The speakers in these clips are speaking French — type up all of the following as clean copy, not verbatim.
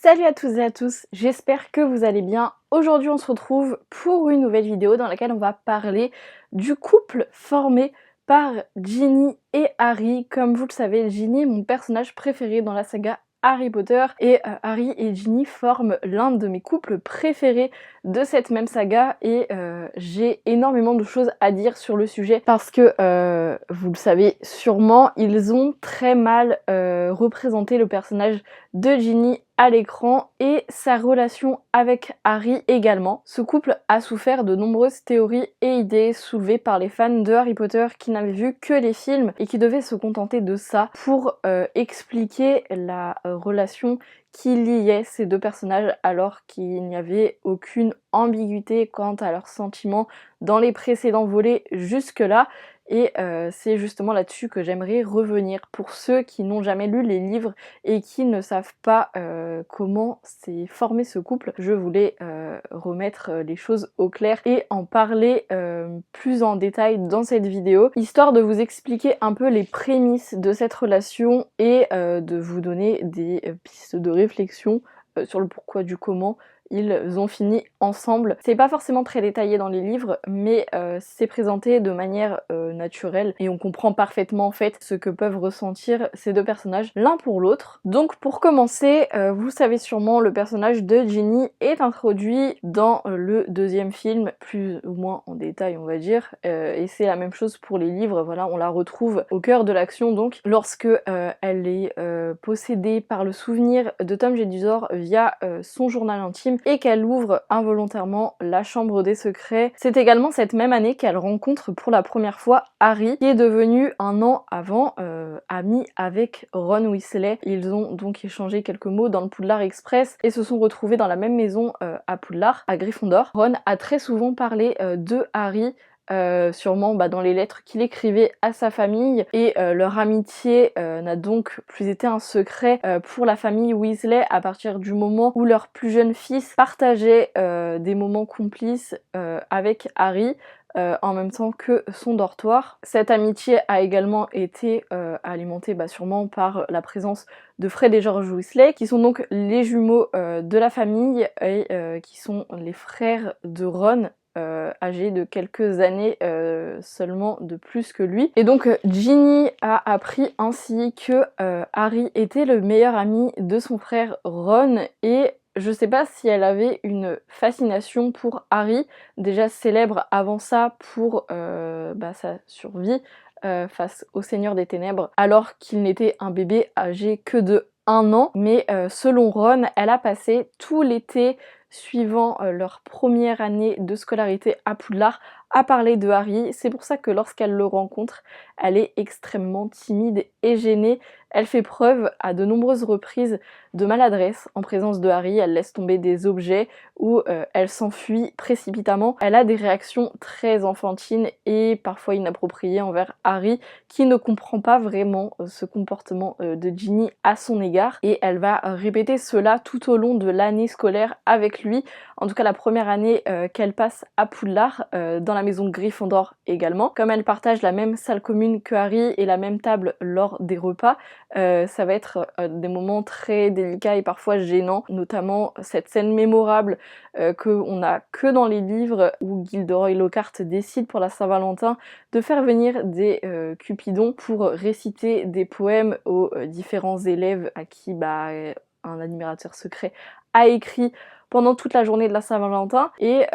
Salut à tous et à tous, j'espère que vous allez bien. Aujourd'hui on se retrouve pour une nouvelle vidéo dans laquelle on va parler du couple formé par Ginny et Harry. Comme vous le savez, Ginny est mon personnage préféré dans la saga Harry Potter et Harry et Ginny forment l'un de mes couples préférés de cette même saga et j'ai énormément de choses à dire sur le sujet parce que vous le savez sûrement, ils ont très mal représenté le personnage de Ginny à l'écran et sa relation avec Harry également. Ce couple a souffert de nombreuses théories et idées soulevées par les fans de Harry Potter qui n'avaient vu que les films et qui devaient se contenter de ça pour expliquer la relation qui liait ces deux personnages alors qu'il n'y avait aucune ambiguïté quant à leurs sentiments dans les précédents volets jusque-là. Et c'est justement là-dessus que j'aimerais revenir pour ceux qui n'ont jamais lu les livres et qui ne savent pas comment s'est formé ce couple. Je voulais remettre les choses au clair et en parler plus en détail dans cette vidéo, histoire de vous expliquer un peu les prémices de cette relation et de vous donner des pistes de réflexion sur le pourquoi du comment ils ont fini ensemble. C'est pas forcément très détaillé dans les livres, mais c'est présenté de manière naturelle et on comprend parfaitement en fait ce que peuvent ressentir ces deux personnages l'un pour l'autre. Donc pour commencer, vous savez sûrement, le personnage de Ginny est introduit dans le deuxième film, plus ou moins en détail on va dire, et c'est la même chose pour les livres, voilà, on la retrouve au cœur de l'action donc, lorsque elle est possédée par le souvenir de Tom Jedusor via son journal intime et qu'elle ouvre involontairement la chambre des secrets. C'est également cette même année qu'elle rencontre pour la première fois Harry, qui est devenu un an avant ami avec Ron Weasley. Ils ont donc échangé quelques mots dans le Poudlard Express et se sont retrouvés dans la même maison à Poudlard, à Gryffondor. Ron a très souvent parlé de Harry, sûrement dans les lettres qu'il écrivait à sa famille, et leur amitié n'a donc plus été un secret pour la famille Weasley à partir du moment où leur plus jeune fils partageait des moments complices avec Harry. En même temps que son dortoir. Cette amitié a également été alimentée sûrement par la présence de Fred et George Weasley, qui sont donc les jumeaux de la famille et qui sont les frères de Ron, âgé de quelques années seulement de plus que lui. Et donc Ginny a appris ainsi que Harry était le meilleur ami de son frère Ron, et je sais pas si elle avait une fascination pour Harry, déjà célèbre avant ça pour sa survie face au Seigneur des Ténèbres, alors qu'il n'était un bébé âgé que de 1 an. Mais selon Ron, elle a passé tout l'été suivant leur première année de scolarité à Poudlard à parler de Harry. C'est pour ça que lorsqu'elle le rencontre, elle est extrêmement timide et gênée. Elle fait preuve à de nombreuses reprises de maladresse en présence de Harry, elle laisse tomber des objets ou elle s'enfuit précipitamment. Elle a des réactions très enfantines et parfois inappropriées envers Harry, qui ne comprend pas vraiment ce comportement de Ginny à son égard, et elle va répéter cela tout au long de l'année scolaire avec lui, en tout cas la première année qu'elle passe à Poudlard, dans la maison Gryffondor également. Comme elle partage la même salle commune que Harry et la même table lors des repas, ça va être des moments très délicats et parfois gênants, notamment cette scène mémorable qu'on n'a que dans les livres où Gilderoy Lockhart décide pour la Saint-Valentin de faire venir des cupidons pour réciter des poèmes aux différents élèves à qui un admirateur secret a écrit pendant toute la journée de la Saint-Valentin, et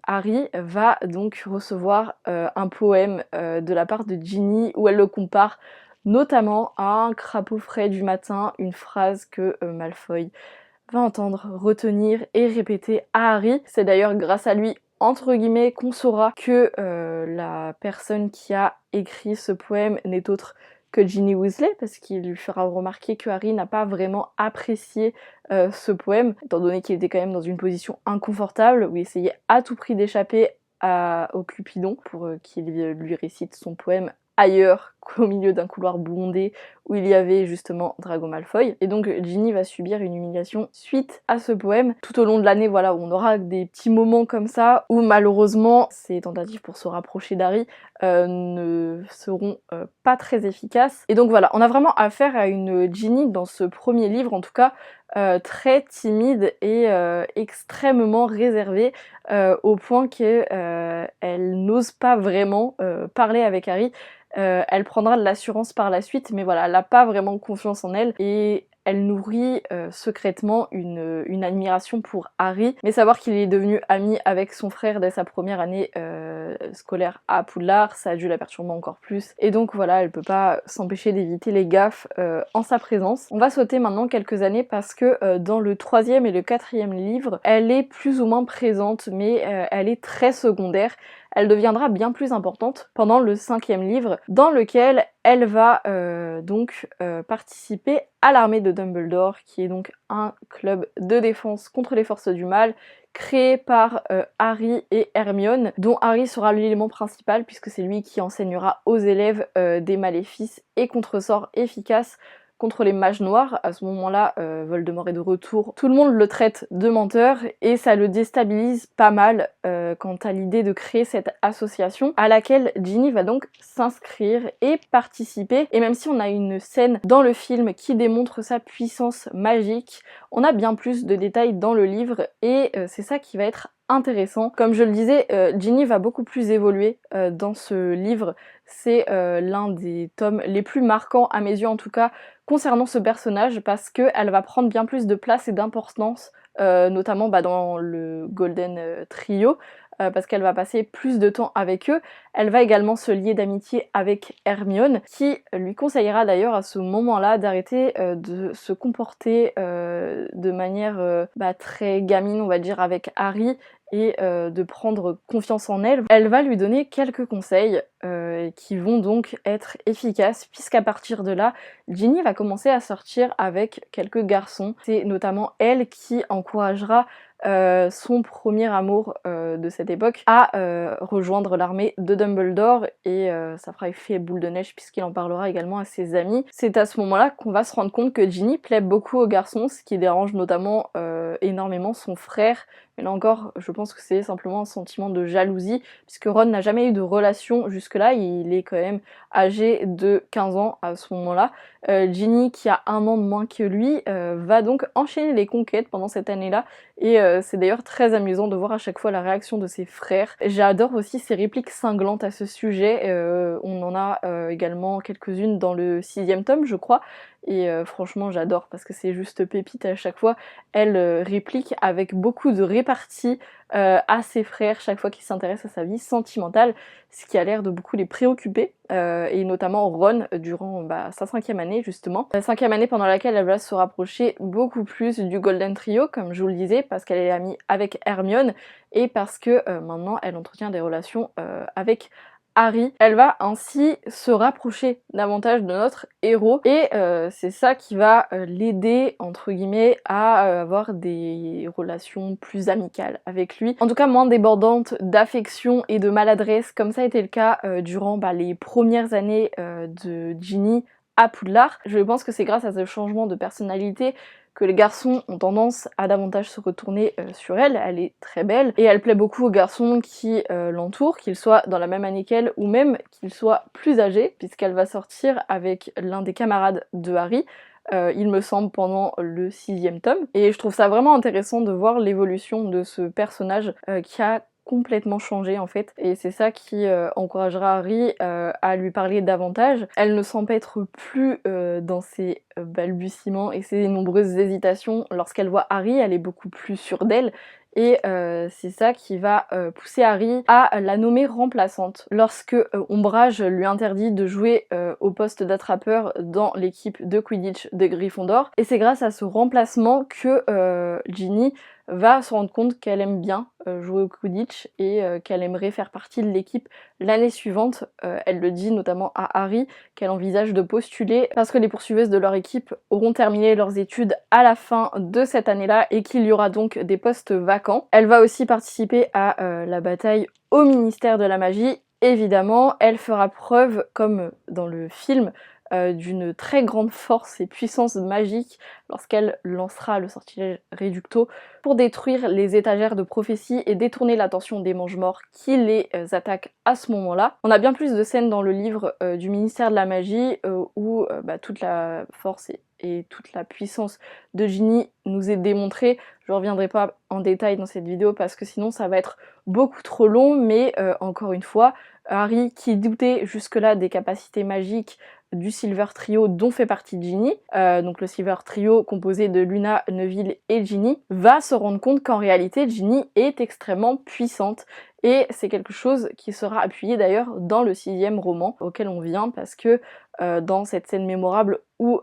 Harry va donc recevoir un poème de la part de Ginny où elle le compare notamment à un crapaud frais du matin, une phrase que Malfoy va entendre, retenir et répéter à Harry. C'est d'ailleurs grâce à lui, entre guillemets, qu'on saura que la personne qui a écrit ce poème n'est autre que Ginny Weasley, parce qu'il lui fera remarquer que Harry n'a pas vraiment apprécié ce poème, étant donné qu'il était quand même dans une position inconfortable, où il essayait à tout prix d'échapper au Cupidon pour qu'il lui récite son poème ailleurs qu'au milieu d'un couloir bondé où il y avait justement Drago Malfoy. Et donc Ginny va subir une humiliation suite à ce poème. Tout au long de l'année, voilà, on aura des petits moments comme ça où malheureusement ses tentatives pour se rapprocher d'Harry ne seront pas très efficaces. Et donc voilà, on a vraiment affaire à une Ginny dans ce premier livre en tout cas très timide et extrêmement réservée au point qu'elle n'ose pas vraiment parler avec Harry. Elle prendra de l'assurance par la suite, mais voilà, elle n'a pas vraiment confiance en elle et elle nourrit secrètement une admiration pour Harry, mais savoir qu'il est devenu ami avec son frère dès sa première année scolaire à Poudlard, ça a dû la perturber encore plus. Et donc voilà, elle peut pas s'empêcher d'éviter les gaffes en sa présence. On va sauter maintenant quelques années parce que dans le 3e et le 4e livre, elle est plus ou moins présente, mais elle est très secondaire. Elle deviendra bien plus importante pendant le 5e livre, dans lequel elle va donc participer à l'armée de Dumbledore, qui est donc un club de défense contre les forces du mal, créé par Harry et Hermione, dont Harry sera l'élément principal, puisque c'est lui qui enseignera aux élèves des maléfices et contresorts efficaces contre les mages noirs. À ce moment-là, Voldemort est de retour. Tout le monde le traite de menteur et ça le déstabilise pas mal quant à l'idée de créer cette association à laquelle Ginny va donc s'inscrire et participer. Et même si on a une scène dans le film qui démontre sa puissance magique, on a bien plus de détails dans le livre et c'est ça qui va être intéressant. Comme je le disais, Ginny va beaucoup plus évoluer dans ce livre. C'est l'un des tomes les plus marquants, à mes yeux en tout cas, concernant ce personnage, parce qu'elle va prendre bien plus de place et d'importance, notamment dans le Golden Trio, parce qu'elle va passer plus de temps avec eux. Elle va également se lier d'amitié avec Hermione, qui lui conseillera d'ailleurs à ce moment-là d'arrêter de se comporter de manière très gamine, on va dire, avec Harry, et de prendre confiance en elle. Elle va lui donner quelques conseils qui vont donc être efficaces, puisqu'à partir de là, Ginny va commencer à sortir avec quelques garçons. C'est notamment elle qui encouragera son premier amour de cette époque à rejoindre l'armée de Dumbledore, et ça fera effet boule de neige puisqu'il en parlera également à ses amis. C'est à ce moment-là qu'on va se rendre compte que Ginny plaît beaucoup aux garçons, ce qui dérange notamment énormément son frère. Mais là encore, je pense que c'est simplement un sentiment de jalousie, puisque Ron n'a jamais eu de relation jusque-là, il est quand même âgé de 15 ans à ce moment-là. Ginny, qui a 1 an de moins que lui, va donc enchaîner les conquêtes pendant cette année-là, et c'est d'ailleurs très amusant de voir à chaque fois la réaction de ses frères. J'adore aussi ses répliques cinglantes à ce sujet, on en a également quelques-unes dans le 6e tome, je crois, et franchement j'adore parce que c'est juste pépite à chaque fois. Elle réplique avec beaucoup de répartie à ses frères chaque fois qu'ils s'intéressent à sa vie sentimentale, ce qui a l'air de beaucoup les préoccuper, et notamment Ron durant sa 5e année justement. La 5e année pendant laquelle elle va se rapprocher beaucoup plus du Golden Trio, comme je vous le disais, parce qu'elle est amie avec Hermione et parce que maintenant elle entretient des relations avec Harry. Elle va ainsi se rapprocher davantage de notre héros, et c'est ça qui va l'aider entre guillemets à avoir des relations plus amicales avec lui. En tout cas moins débordantes d'affection et de maladresse, comme ça a été le cas durant les premières années de Ginny à Poudlard. Je pense que c'est grâce à ce changement de personnalité que les garçons ont tendance à davantage se retourner sur elle. Elle est très belle et elle plaît beaucoup aux garçons qui l'entourent, qu'ils soient dans la même année qu'elle ou même qu'ils soient plus âgés, puisqu'elle va sortir avec l'un des camarades de Harry, il me semble pendant le 6e tome. Et je trouve ça vraiment intéressant de voir l'évolution de ce personnage qui a complètement changé en fait, et c'est ça qui encouragera Harry à lui parler davantage. Elle ne s'empêtre plus dans ses balbutiements et ses nombreuses hésitations. Lorsqu'elle voit Harry, elle est beaucoup plus sûre d'elle, et c'est ça qui va pousser Harry à la nommer remplaçante. Lorsque Ombrage lui interdit de jouer au poste d'attrapeur dans l'équipe de Quidditch de Gryffondor, et c'est grâce à ce remplacement que Ginny va se rendre compte qu'elle aime bien jouer au Quidditch et qu'elle aimerait faire partie de l'équipe l'année suivante. Elle le dit notamment à Harry, qu'elle envisage de postuler parce que les poursuiveuses de leur équipe auront terminé leurs études à la fin de cette année-là et qu'il y aura donc des postes vacants. Elle va aussi participer à la bataille au ministère de la magie Évidemment, elle fera preuve, comme dans le film, d'une très grande force et puissance magique lorsqu'elle lancera le sortilège Reducto pour détruire les étagères de prophétie et détourner l'attention des Mange-Morts qui les attaquent à ce moment-là. On a bien plus de scènes dans le livre du ministère de la magie où toute la force et toute la puissance de Ginny nous est démontrée. Je ne reviendrai pas en détail dans cette vidéo parce que sinon ça va être beaucoup trop long, mais encore une fois, Harry, qui doutait jusque-là des capacités magiques du Silver Trio dont fait partie Ginny, donc le Silver Trio composé de Luna, Neville et Ginny, va se rendre compte qu'en réalité Ginny est extrêmement puissante. Et c'est quelque chose qui sera appuyé d'ailleurs dans le 6e roman auquel on vient, parce que dans cette scène mémorable où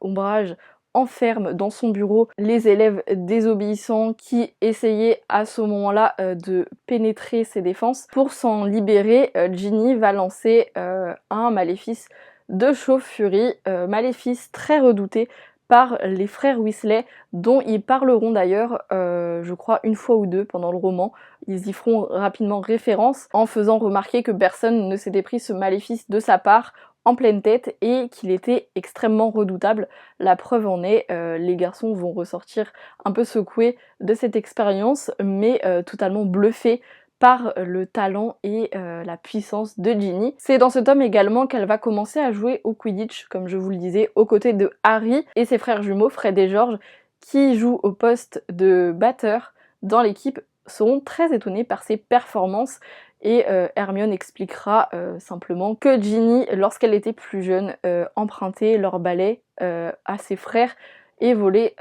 Ombrage enferme dans son bureau les élèves désobéissants qui essayaient à ce moment-là de pénétrer ses défenses. Pour s'en libérer, Ginny va lancer un maléfice de chauve-furie, maléfice très redouté par les frères Weasley, dont ils parleront d'ailleurs, je crois, une fois ou deux pendant le roman. Ils y feront rapidement référence en faisant remarquer que personne ne s'était pris ce maléfice de sa part en pleine tête et qu'il était extrêmement redoutable. La preuve en est, les garçons vont ressortir un peu secoués de cette expérience, mais totalement bluffés par le talent et la puissance de Ginny. C'est dans ce tome également qu'elle va commencer à jouer au Quidditch, comme je vous le disais, aux côtés de Harry et ses frères jumeaux Fred et George, qui jouent au poste de batteur dans l'équipe, seront très étonnés par ses performances. Et Hermione expliquera simplement que Ginny, lorsqu'elle était plus jeune, empruntait leur balai à ses frères et volait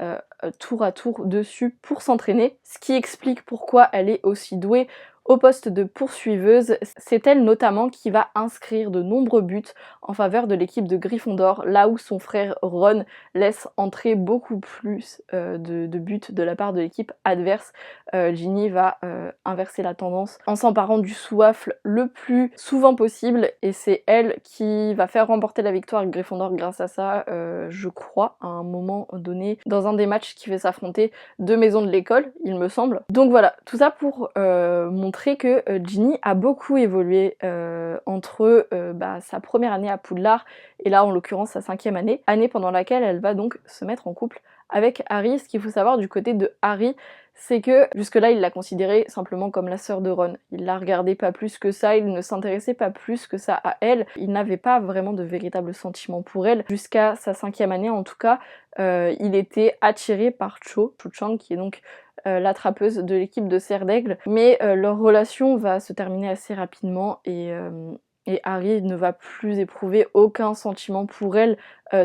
tour à tour dessus pour s'entraîner, ce qui explique pourquoi elle est aussi douée au poste de poursuiveuse. C'est elle notamment qui va inscrire de nombreux buts en faveur de l'équipe de Gryffondor, là où son frère Ron laisse entrer beaucoup plus de buts de la part de l'équipe adverse. Ginny va inverser la tendance en s'emparant du sous-wafle le plus souvent possible, et c'est elle qui va faire remporter la victoire à Gryffondor grâce à ça, je crois, à un moment donné, dans un des matchs qui fait s'affronter deux maisons de l'école, il me semble. Donc voilà, tout ça pour montrer que Ginny a beaucoup évolué entre sa première année à Poudlard et là en l'occurrence sa 5e année pendant laquelle elle va donc se mettre en couple avec Harry. Ce qu'il faut savoir du côté de Harry, c'est que jusque-là il l'a considérée simplement comme la sœur de Ron. Il la regardait pas plus que ça, il ne s'intéressait pas plus que ça à elle, il n'avait pas vraiment de véritables sentiments pour elle. Jusqu'à sa 5e année en tout cas, il était attiré par Cho Chang, qui est donc l'attrapeuse de l'équipe de Serre d'Aigle, mais leur relation va se terminer assez rapidement et Harry ne va plus éprouver aucun sentiment pour elle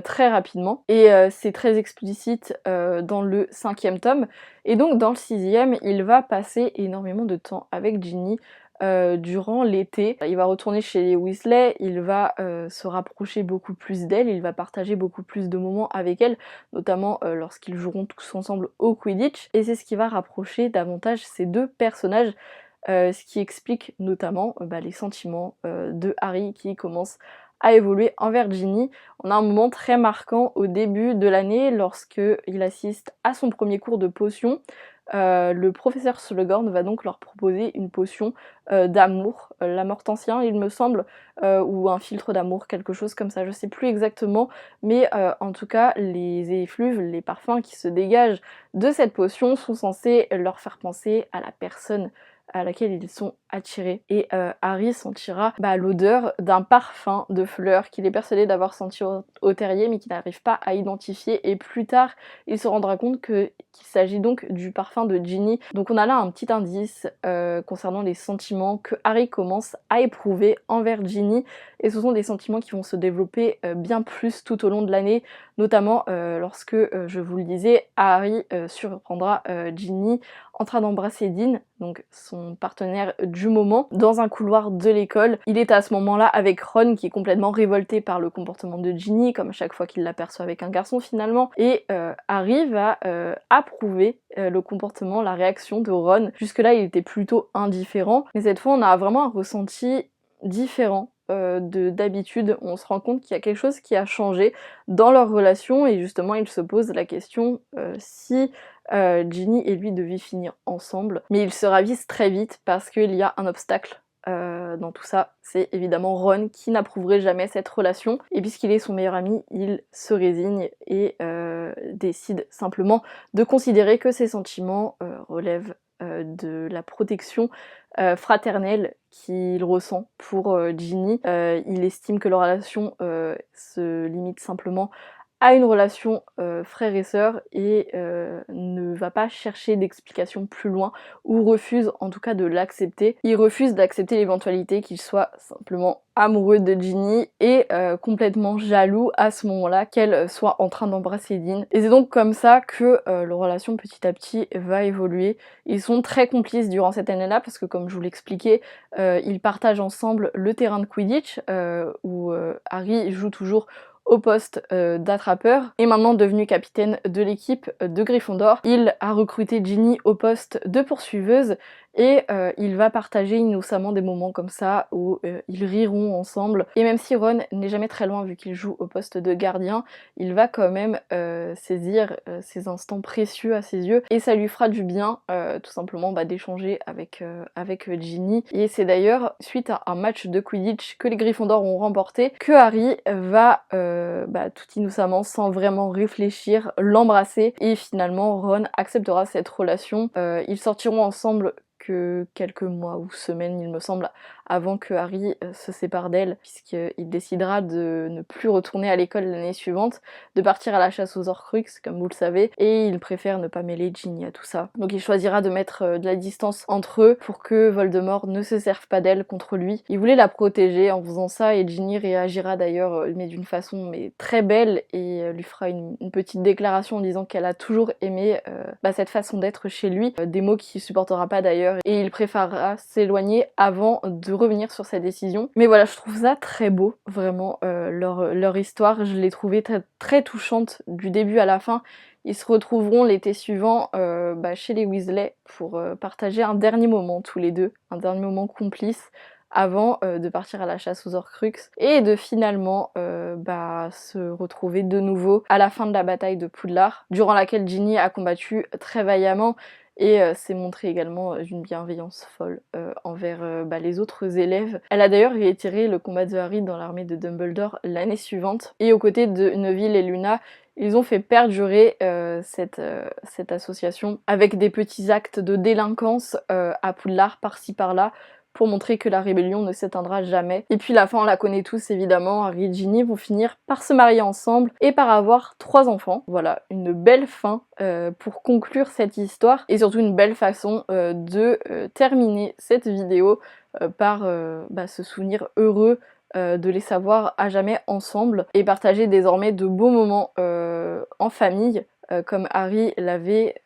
très rapidement. Et c'est très explicite dans le 5e tome. Et donc dans le 6e, il va passer énormément de temps avec Ginny durant l'été. Il va retourner chez les Weasley, il va se rapprocher beaucoup plus d'elle, il va partager beaucoup plus de moments avec elle, notamment lorsqu'ils joueront tous ensemble au Quidditch. Et c'est ce qui va rapprocher davantage ces deux personnages. Ce qui explique notamment les sentiments de Harry qui commence à évoluer envers Ginny. On a un moment très marquant au début de l'année lorsque il assiste à son premier cours de potion. Le professeur Slughorn va donc leur proposer une potion d'amour, l'amortensien il me semble, ou un filtre d'amour, quelque chose comme ça, je sais plus exactement, mais en tout cas les effluves, les parfums qui se dégagent de cette potion sont censés leur faire penser à la personne à laquelle ils sont attirés. Et Harry sentira l'odeur d'un parfum de fleurs qu'il est persuadé d'avoir senti au terrier mais qu'il n'arrive pas à identifier, et plus tard il se rendra compte qu'il s'agit donc du parfum de Ginny. Donc on a là un petit indice concernant les sentiments que Harry commence à éprouver envers Ginny, et ce sont des sentiments qui vont se développer bien plus tout au long de l'année, notamment lorsque, je vous le disais, Harry surprendra Ginny en train d'embrasser Dean, donc son partenaire du moment, dans un couloir de l'école. Il est à ce moment-là avec Ron qui est complètement révolté par le comportement de Ginny, comme à chaque fois qu'il l'aperçoit avec un garçon finalement, et Harry va approuver le comportement, la réaction de Ron. Jusque-là il était plutôt indifférent, mais cette fois on a vraiment un ressenti différent d'habitude. On se rend compte qu'il y a quelque chose qui a changé dans leur relation, et justement il se pose la question si Ginny et lui devaient finir ensemble. Mais ils se ravissent très vite parce qu'il y a un obstacle dans tout ça, c'est évidemment Ron qui n'approuverait jamais cette relation. Et puisqu'il est son meilleur ami, il se résigne et décide simplement de considérer que ses sentiments relèvent de la protection fraternelle qu'il ressent pour Ginny. Il estime que leur relation se limite simplement à une relation frère et sœur et ne va pas chercher d'explications plus loin ou refuse en tout cas de l'accepter. Il refuse d'accepter l'éventualité qu'il soit simplement amoureux de Ginny et complètement jaloux à ce moment-là qu'elle soit en train d'embrasser Dean. Et c'est donc comme ça que leur relation petit à petit va évoluer. Ils sont très complices durant cette année-là parce que comme je vous l'expliquais, ils partagent ensemble le terrain de Quidditch où Harry joue toujours au poste d'attrapeur et maintenant devenu capitaine de l'équipe de Gryffondor. Il a recruté Ginny au poste de poursuiveuse et il va partager innocemment des moments comme ça où ils riront ensemble. Et même si Ron n'est jamais très loin vu qu'il joue au poste de gardien, il va quand même saisir ces instants précieux à ses yeux et ça lui fera du bien tout simplement d'échanger avec Ginny. Et c'est d'ailleurs suite à un match de Quidditch que les Gryffondors ont remporté que Harry va tout innocemment, sans vraiment réfléchir, l'embrasser et finalement Ron acceptera cette relation. Ils sortiront ensemble que quelques mois ou semaines il me semble avant que Harry se sépare d'elle puisqu'il décidera de ne plus retourner à l'école l'année suivante, de partir à la chasse aux Horcruxes comme vous le savez et il préfère ne pas mêler Ginny à tout ça. Donc il choisira de mettre de la distance entre eux pour que Voldemort ne se serve pas d'elle contre lui. Il voulait la protéger en faisant ça et Ginny réagira d'ailleurs mais d'une façon très belle et lui fera une petite déclaration en disant qu'elle a toujours aimé cette façon d'être chez lui, des mots qu'il supportera pas d'ailleurs et il préférera s'éloigner avant de revenir sur sa décision. Mais voilà, je trouve ça très beau, vraiment, leur histoire, je l'ai trouvée très touchante du début à la fin. Ils se retrouveront l'été suivant chez les Weasley pour partager un dernier moment tous les deux, un dernier moment complice avant de partir à la chasse aux Horcruxes et de finalement se retrouver de nouveau à la fin de la bataille de Poudlard, durant laquelle Ginny a combattu très vaillamment et s'est montrée également d'une bienveillance folle envers les autres élèves. Elle a d'ailleurs réitéré le combat de Harry dans l'armée de Dumbledore l'année suivante et aux côtés de Neville et Luna, ils ont fait perdurer cette association avec des petits actes de délinquance à Poudlard par-ci par-là pour montrer que la rébellion ne s'éteindra jamais. Et puis la fin on la connaît tous évidemment, Harry et Ginny vont finir par se marier ensemble et par avoir 3 enfants. Voilà, une belle fin pour conclure cette histoire et surtout une belle façon de terminer cette vidéo par ce souvenir heureux de les savoir à jamais ensemble et partager désormais de beaux moments en famille comme Harry l'avait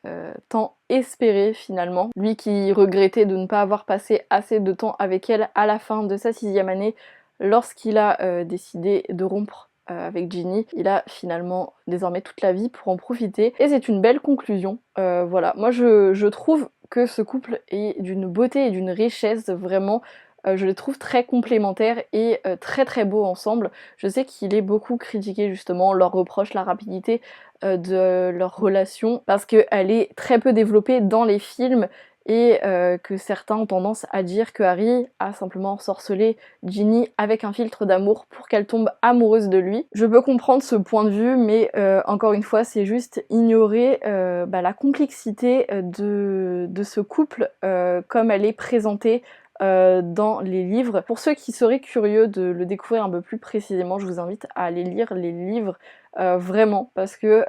tant espéré finalement. Lui qui regrettait de ne pas avoir passé assez de temps avec elle à la fin de sa 6e année lorsqu'il a décidé de rompre avec Ginny. Il a finalement désormais toute la vie pour en profiter et c'est une belle conclusion. Voilà, moi je trouve que ce couple est d'une beauté et d'une richesse vraiment. Je les trouve très complémentaires et très beaux ensemble. Je sais qu'il est beaucoup critiqué justement, on leur reproche la rapidité de leur relation parce qu'elle est très peu développée dans les films et que certains ont tendance à dire que Harry a simplement ensorcelé Ginny avec un filtre d'amour pour qu'elle tombe amoureuse de lui. Je peux comprendre ce point de vue mais encore une fois c'est juste ignorer la complexité de ce couple comme elle est présentée dans les livres. Pour ceux qui seraient curieux de le découvrir un peu plus précisément, je vous invite à aller lire les livres vraiment parce que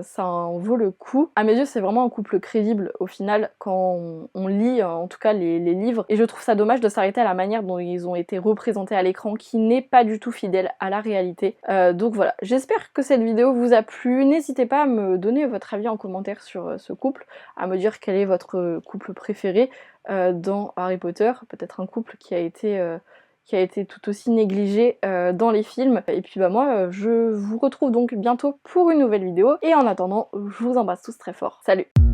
ça en vaut le coup. À mes yeux c'est vraiment un couple crédible au final quand on lit en tout cas les livres et je trouve ça dommage de s'arrêter à la manière dont ils ont été représentés à l'écran qui n'est pas du tout fidèle à la réalité. Donc voilà, j'espère que cette vidéo vous a plu, n'hésitez pas à me donner votre avis en commentaire sur ce couple, à me dire quel est votre couple préféré dans Harry Potter, peut-être un couple qui a été tout aussi négligé dans les films. Et puis moi, je vous retrouve donc bientôt pour une nouvelle vidéo. Et en attendant, je vous embrasse tous très fort. Salut!